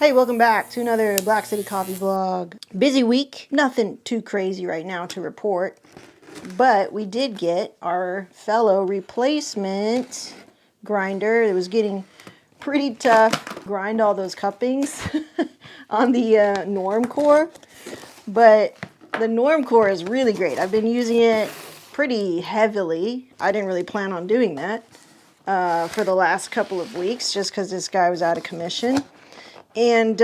Hey, welcome back to another Black City Coffee vlog. Busy week, nothing too crazy right now to report, but we did get our Fellow replacement grinder. It was getting pretty tough, grind all those cuppings on the Norm core, but the Norm core is really great. I've been using it pretty heavily. I didn't really plan on doing that for the last couple of weeks just because this guy was out of commission. And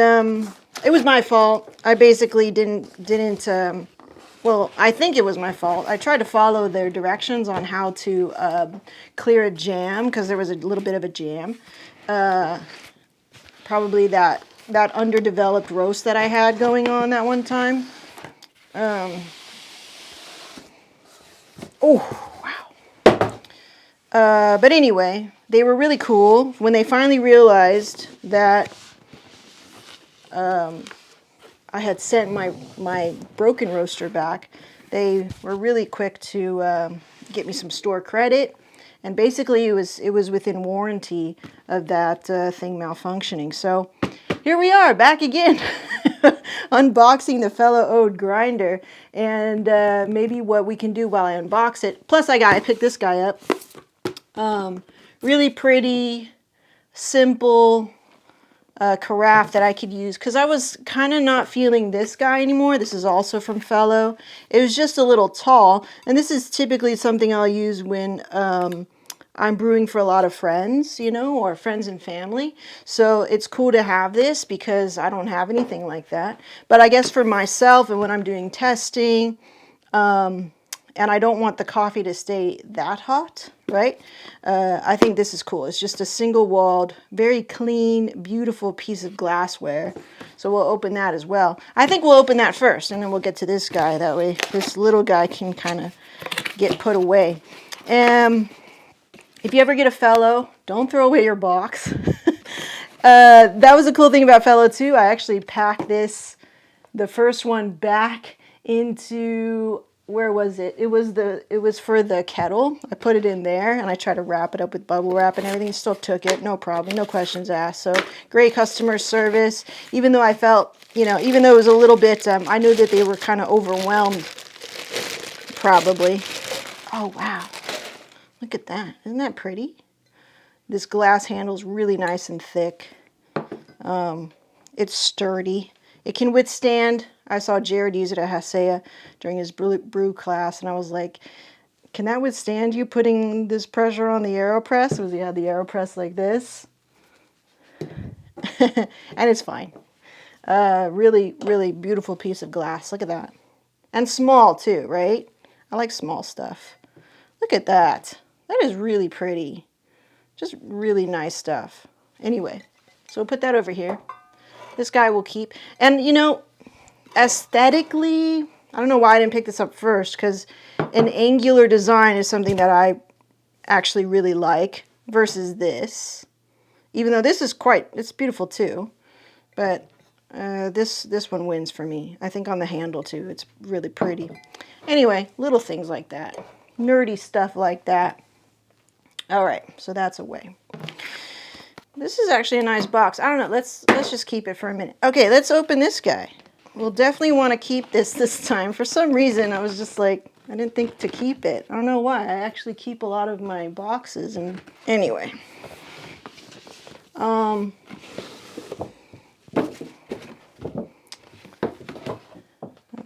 it was my fault. I basically didn't well, I think it was my fault. I tried to follow their directions on how to clear a jam, because there was a little bit of a jam. Probably that underdeveloped roast that I had going on that one time. Oh, wow. But anyway, they were really cool. When they finally realized that I had sent my broken roaster back, they were really quick to get me some store credit, and basically it was within warranty of that thing malfunctioning. So here we are back again, unboxing the Fellow Ode grinder, and maybe what we can do while I unbox it. Plus I picked this guy up. Really pretty, simple carafe that I could use, because I was kind of not feeling this guy anymore. This is also from Fellow. It was just a little tall, and this is typically something I'll use when I'm brewing for a lot of friends, you know, or friends and family. So it's cool to have this because I don't have anything like that. But I guess for myself and when I'm doing testing, and I don't want the coffee to stay that hot, right? I think this is cool. It's just a single-walled, very clean, beautiful piece of glassware. So we'll open that as well. I think we'll open that first, and then we'll get to this guy. That way this little guy can kind of get put away. If you ever get a Fellow, don't throw away your box. That was a cool thing about Fellow too. I actually packed the first one back into... where was it? It was for the kettle. I put it in there and I tried to wrap it up with bubble wrap and everything. Still took it, no problem, no questions asked. So great customer service. Even though I felt, even though it was a little bit, I knew that they were kind of overwhelmed, probably. Oh wow, look at that! Isn't that pretty? This glass handle's really nice and thick. It's sturdy. It can withstand. I saw Jared use it at Hasea during his brew class, and I was like, can that withstand you putting this pressure on the AeroPress? Because he had the AeroPress like this. And it's fine. Really, really beautiful piece of glass. Look at that. And small too, right? I like small stuff. Look at that. That is really pretty. Just really nice stuff. Anyway, so we'll put that over here. This guy will keep. And, aesthetically, I don't know why I didn't pick this up first, because an angular design is something that I actually really like versus this. Even though this is it's beautiful too, but this one wins for me. I think on the handle too, it's really pretty. Anyway, little things like that, nerdy stuff like that. All right, so that's away. This is actually a nice box. I don't know. Let's just keep it for a minute. Okay, let's open this guy. We'll definitely want to keep this time. For some reason, I was just like, I didn't think to keep it. I don't know why. I actually keep a lot of my boxes. And anyway.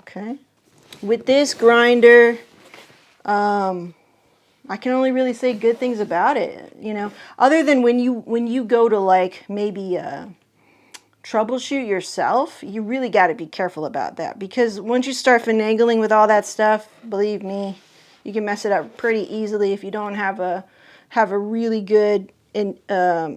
Okay. With this grinder, I can only really say good things about it, other than when you go to like maybe troubleshoot yourself, you really got to be careful about that, because once you start finagling with all that stuff, believe me, you can mess it up pretty easily if you don't have a really good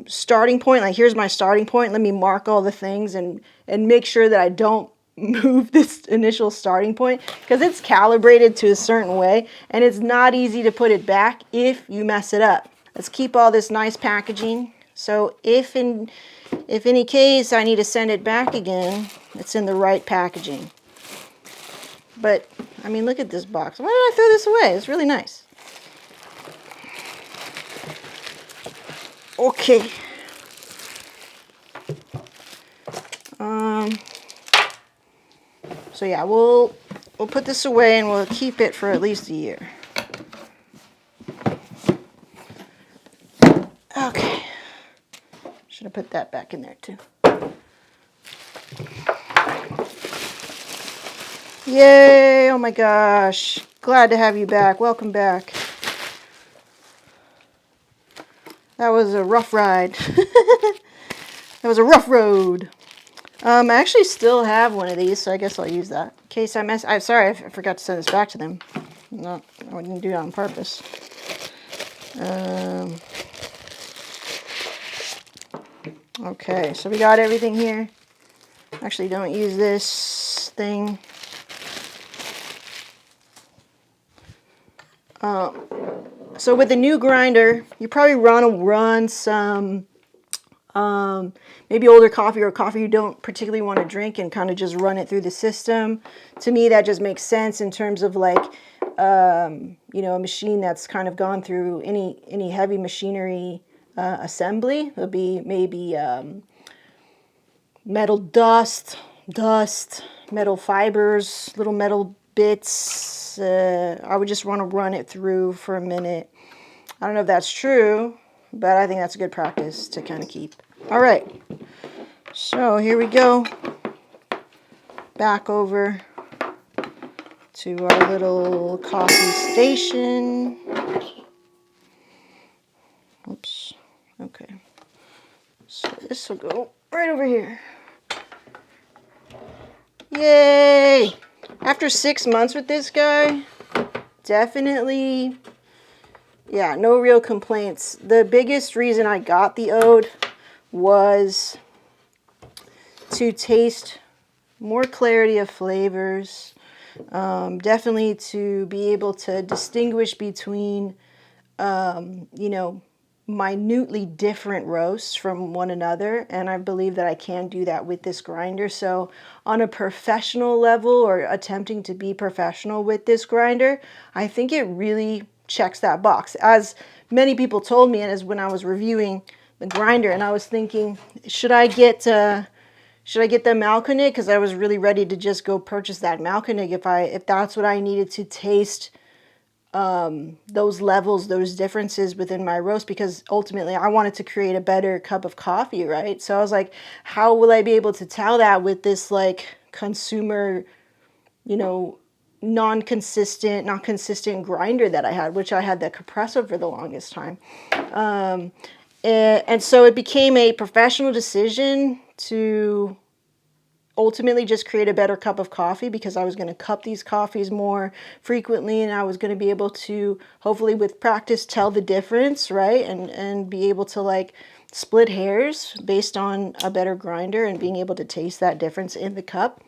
starting point. Like, here's my starting point. Let me mark all the things and make sure that I don't move this initial starting point, because it's calibrated to a certain way and it's not easy to put it back if you mess it up. Let's keep all this nice packaging, so if in any case I need to send it back again, it's in the right packaging. But I mean, look at this box. Why did I throw this away? It's really nice. Okay. So yeah, we'll put this away and we'll keep it for at least a year. Okay. Should have put that back in there too. Yay! Oh my gosh. Glad to have you back. Welcome back. That was a rough ride. That was a rough road. I actually still have one of these, so I guess I'll use that. In case I mess... I'm sorry, I forgot to send this back to them. No, I didn't do that on purpose. Okay, so we got everything here. Actually, don't use this thing. So with the new grinder, you probably want to run some maybe older coffee or coffee you don't particularly want to drink and kind of just run it through the system. To me, that just makes sense in terms of like, you know, a machine that's kind of gone through any heavy machinery assembly. It'll be maybe metal dust, metal fibers, little metal bits. I would just want to run it through for a minute. I don't know if that's true, but I think that's a good practice to kind of keep. All right, so here we go. Back over to our little coffee station. Oops, okay. So this will go right over here. Yay! After 6 months with this guy, definitely, yeah, no real complaints. The biggest reason I got the Ode was to taste more clarity of flavors, definitely to be able to distinguish between, you know, minutely different roasts from one another, and I believe that I can do that with this grinder. So on a professional level, or attempting to be professional with this grinder, I think it really checks that box. As many people told me, and as when I was reviewing the grinder, and I was thinking, should I get the Malkonig, because I was really ready to just go purchase that Malkonig if that's what I needed to taste those levels, those differences within my roast, because ultimately I wanted to create a better cup of coffee, right? So I was like, how will I be able to tell that with this like consumer, you know, not consistent grinder that I had, which I had the compressor for the longest time. And so it became a professional decision to ultimately just create a better cup of coffee, because I was going to cup these coffees more frequently, and I was going to be able to, hopefully with practice, tell the difference, right? And be able to like split hairs based on a better grinder and being able to taste that difference in the cup.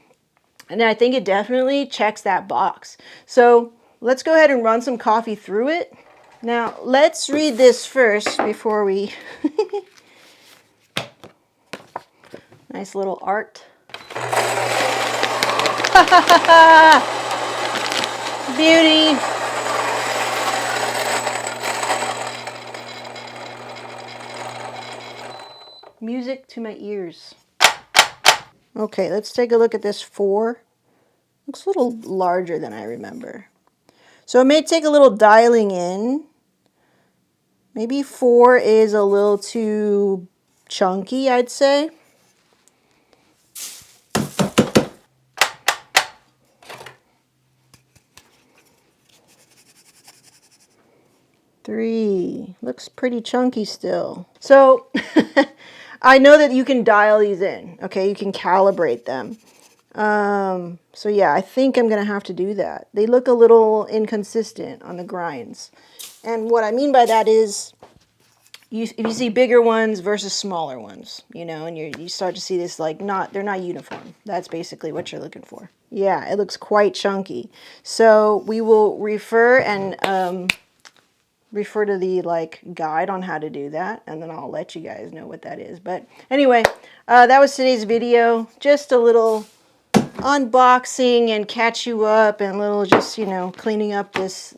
And I think it definitely checks that box. So let's go ahead and run some coffee through it. Now let's read this first before we... Nice little art. Beauty. Music to my ears. Okay, let's take a look at this 4. Looks a little larger than I remember. So it may take a little dialing in. Maybe 4 is a little too chunky, I'd say. Three looks pretty chunky still. So I know that you can dial these in, okay? You can calibrate them. So yeah, I think I'm gonna have to do that. They look a little inconsistent on the grinds. And what I mean by that is, if you see bigger ones versus smaller ones, you know, and you start to see this like they're not uniform. That's basically what you're looking for. Yeah, it looks quite chunky. So we will refer to the like guide on how to do that, and then I'll let you guys know what that is. But anyway, that was today's video. Just a little unboxing and catch you up, and a little just, you know, cleaning up this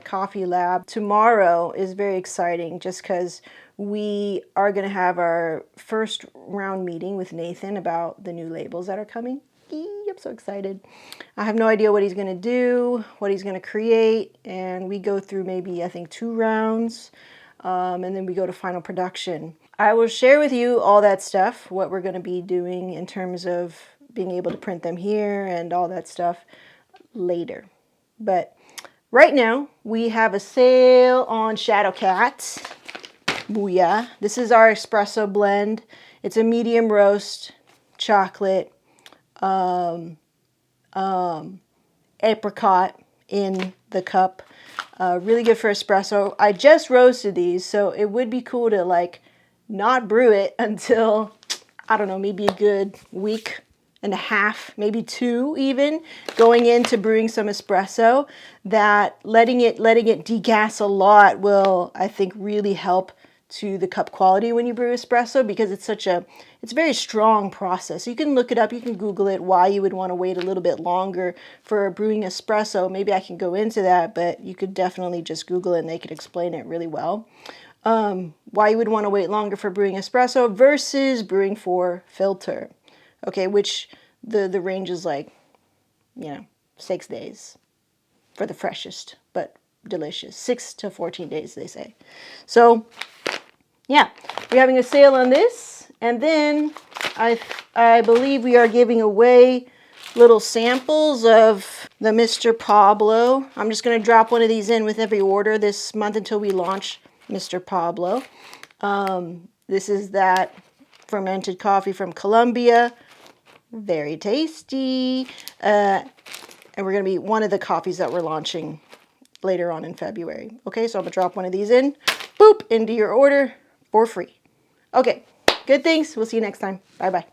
coffee lab. Tomorrow is very exciting, just because we are going to have our first round meeting with Nathan about the new labels that are coming. I'm so excited. I have no idea what he's going to do, what he's going to create, and we go through maybe, I think, 2 rounds, and then we go to final production. I will share with you all that stuff, what we're going to be doing in terms of being able to print them here and all that stuff later. But right now, we have a sale on Shadow Cat. Booyah. This is our espresso blend. It's a medium roast chocolate apricot in the cup. Really good for espresso. I just roasted these, so it would be cool to like not brew it until, I don't know, maybe a good week and a half, maybe 2 even, going into brewing some espresso. That letting it degas a lot will, I think, really help to the cup quality when you brew espresso, because it's a very strong process. You can look it up, you can Google it, why you would want to wait a little bit longer for brewing espresso. Maybe I can go into that, but you could definitely just Google it and they could explain it really well. Why you would want to wait longer for brewing espresso versus brewing for filter. Okay, which the range is like, 6 days for the freshest, but delicious. 6 to 14 days, they say. So, yeah, we're having a sale on this, and then I believe we are giving away little samples of the Mr. Pablo. I'm just going to drop one of these in with every order this month until we launch Mr. Pablo. This is that fermented coffee from Colombia. Very tasty. And we're going to be one of the coffees that we're launching later on in February. Okay, so I'm going to drop one of these in. Boop, into your order for free. Okay, good things. We'll see you next time. Bye-bye.